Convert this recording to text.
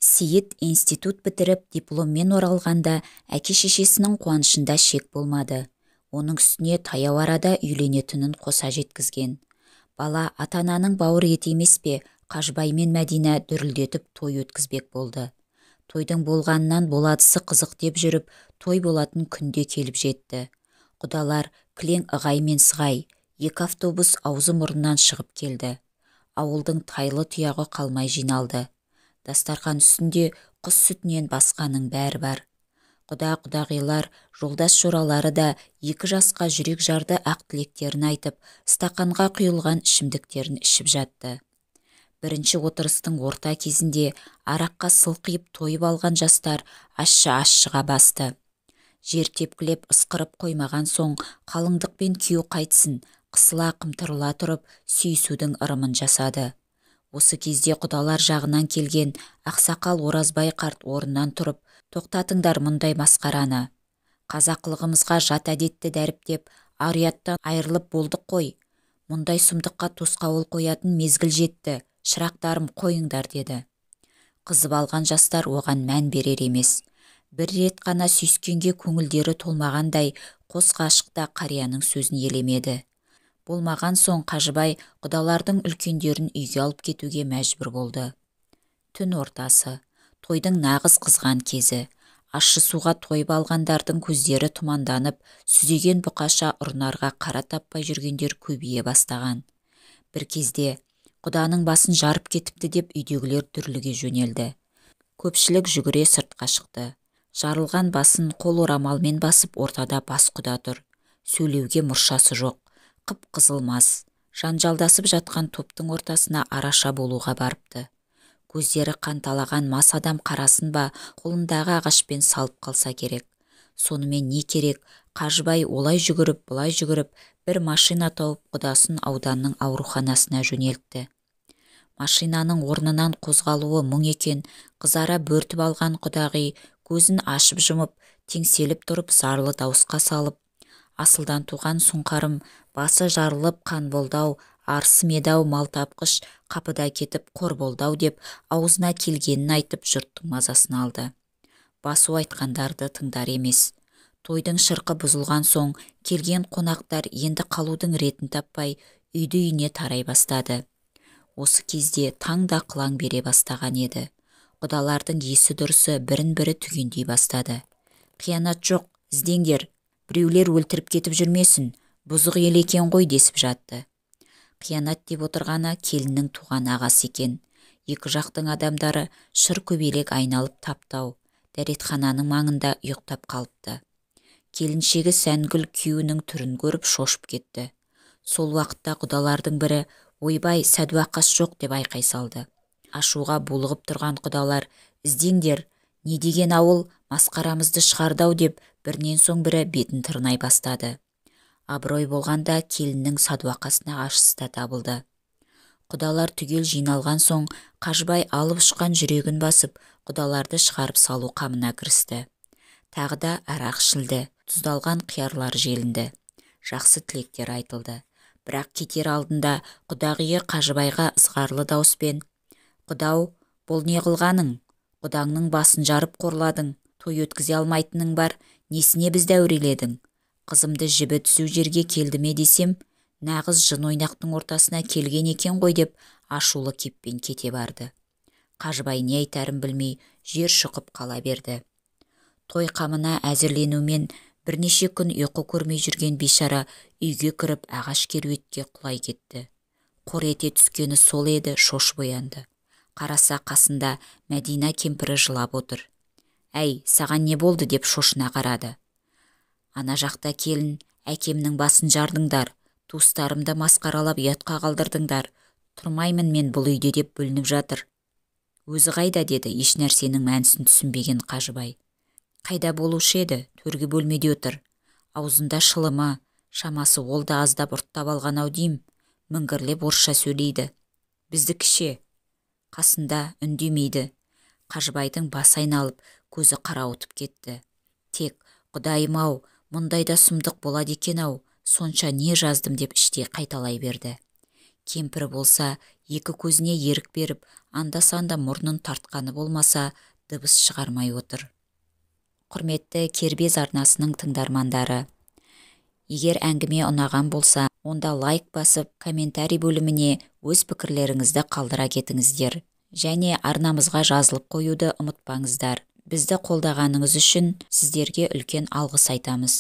Сейіт институт бітіріп дипломмен оралғанда әке-шешесінің қуанышында шек болмады. Оның үстіне таяу арада үйленетінін қоса жеткізген. Бала ата-ананың бауыр еті емес пе, Қажыбай мен Мәдина дүрілдетіп той өткізбек болды. Тойдың болғанынан боладысы қызық деп жүріп, той болатын күнде келіп жетті. Құдалар кілең ығай мен сығай, екі автобус аузы мұрнынан шығып келді. Ауылдың тайлы тұяғы қалмай жиналды. Дастархан үстінде құс сүтінен басқаның бәрі бар. Құда-құдағилар, жолдас жоралары да екі жасқа жүрек жарды ақ тілектерін айтып, стақанға құйылған ішімдіктерін ішіп жатты. Бірінші отырыстың орта кезінде араққа сылқиып тойып алған жастар ащы-ащыға басты. Жер тепкілеп ысқырып қоймаған соң қалыңдықпен күйеу қайтсын, қысыла қымтырыла тұрып сүйісудің ырымын жасады. Осы кезде құдалар жағынан келген ақсақал Оразбай қарт орнынан тұрып, тоқтатыңдар мұндай масқараны. Қазақылығымызға жат әдетті дәріптеп, ар-ұяттан айырылып болдық қой. Мұндай сұмдыққа тосқауыл қоятын мезгіл жетті, шырақтарым қойыңдар деді. Қызып алған жастар оған мән берер емес. Бір рет қана сүйіскенге көңілдері толмағандай, қос ғашық та қарияның сөзін елемеді. Болмаған соң Қажыбай құдалардың үлкендерін үйге алып кетуге мәжбүр болды. Түн ортасы, тойдың нағыз қызған кезі. Ащы суға тойып алғандардың көздері тұманданып, сүзеген бұқаша ұрнарға қара таппай жүргендер көбейе бастаған. Бір кезде құданың басын жарып кетіпті деп үйдегілер дүрліге жөнелді. Көпшілік жүгіре сыртқа шықты. Жарылған басын қол орамалмен басып ортада бас құда тұр. Сөйлеуге мұршасы жоқ. Қып-қызыл мас, жанжалдасып жатқан топтың ортасына араша болуға барыпты. Көздері қанталаған мас адам қарасын ба, қолындағы ағашпен салып қалса керек. Сонымен не керек? Қажыбай олай жүгіріп, бұлай жүгіріп, бір машина тауып құдасын ауданның ауруханасына жөнелтті. Машинаның орнынан қозғалуы мұң екен, қызара бөртіп алған құдағи көзін ашып жұмып, теңселіп тұрып зарлы дауысқа салып, асылдан туған сұңқарым, басы жарылып қан болдау, арсы медау мал тапқыш қапыда кетіп қор болдау деп аузына келгенін айтып жұрттың мазасын алды. Басу айтқандарды тыңдар емес. Тойдың шырқы бұзылған соң келген қонақтар енді қалудың ретін таппай үйді-үйіне тарай бастады. Осы кезде таң да қылаң бере бастаған еді. Құдалардың есі дұрысы бірін-бірі түгендей бастады. Қиянат жоқ, іздеңдер, біреулер өлтіріп кетіп жүрмесін, бұзық ел екен ғой десіп жатты. Қиянат деп отырғаны келіннің туған ағасы екен. Екі жақтың адамдары шыр көбелек айналып таптау, дәретхананың маңында ұйықтап қалыпты. Келіншегі Сәнгүл күйеуінің түрін көріп шошып кетті. Сол уақытта құдалардың бірі ойбай сәдуақас жоқ деп айқай салды. Ашуға булығып тұрған құдалар іздеңдер, не деген ауыл, масқарамызды шығардау деп бірінен соң бірі бетін тырнай бастады. Абырой болғанда келіннің садуақасына ащысы да табылды. Құдалар түгел жиналған соң Қажыбай алып ұшқан жүрегін басып, құдаларды шығарып салу қамына кірісті. Тағы да арақ ішілді, тұздалған қиярлар желінді. Жақсы тілектер айтылды. Бірақ кетер алдында құдағиы Қажыбайға ызғарлы дауыспен: «Құдау, бұл не қылғаның? Құдаңның басын жарып қорладың, той өткізе алмайтының бар, несіне бізді әуреледің? Қызымды жібі түсу жерге келді ме десем, нағыз жын ойнақтың ортасына келген екен ғой» деп ашулы кеппен кете барды. Қажыбай не айтарын білмей жер шұқып қала берді. Той қамына әзірленумен бірнеше күн ұйқы көрмей жүрген бейшара үйге кіріп ағаш керуетке құлай кетті. Қор ете түскені сол еді, шошып оянды. Қараса қасында Мәдина кемпірі жылап отыр. «Әй, саған не болды?» деп шошына қарады. «Ана жақта келін, әкемнің басын жардыңдар, туыстарымды масқаралап ұятқа қалдырдыңдар, тұрмаймын мен бұл үйде» деп бүлініп жатыр. «Өзі қайда?» деді еш нәрсенің мәнісін түсінбеген Қажыбай. «Қайда болушы еді? Төргі бөлмеде отыр. Аузында шылымы, шамасы ол да аздап ұрттап алған ау дейм. Міңгірлеп орысша сөйлейді. Біздікіше?» Қасында үндемейді. Қажыбайдың басы айналып, көзі қарауытып кетті. Тек «Құдайым-ау, мұндайда сұмдық болады екен-ау, сонша не жаздым» деп іштей қайталай берді. Кемпірі болса екі көзіне ерік беріп анда-санда мұрнын тартқаны болмаса дыбыс шығармай отыр. Құрметті Кербез арнасының тыңдармандары, егер әңгіме ұнаған болса, онда лайк басып, комментарий бөліміне өз пікірлеріңізді қалдыра кетіңіздер. Және арнамызға жазылып қоюды ұмытпаңыздар. Бізді қолдағаныңыз үшін сіздерге үлкен алғыс айтамыз.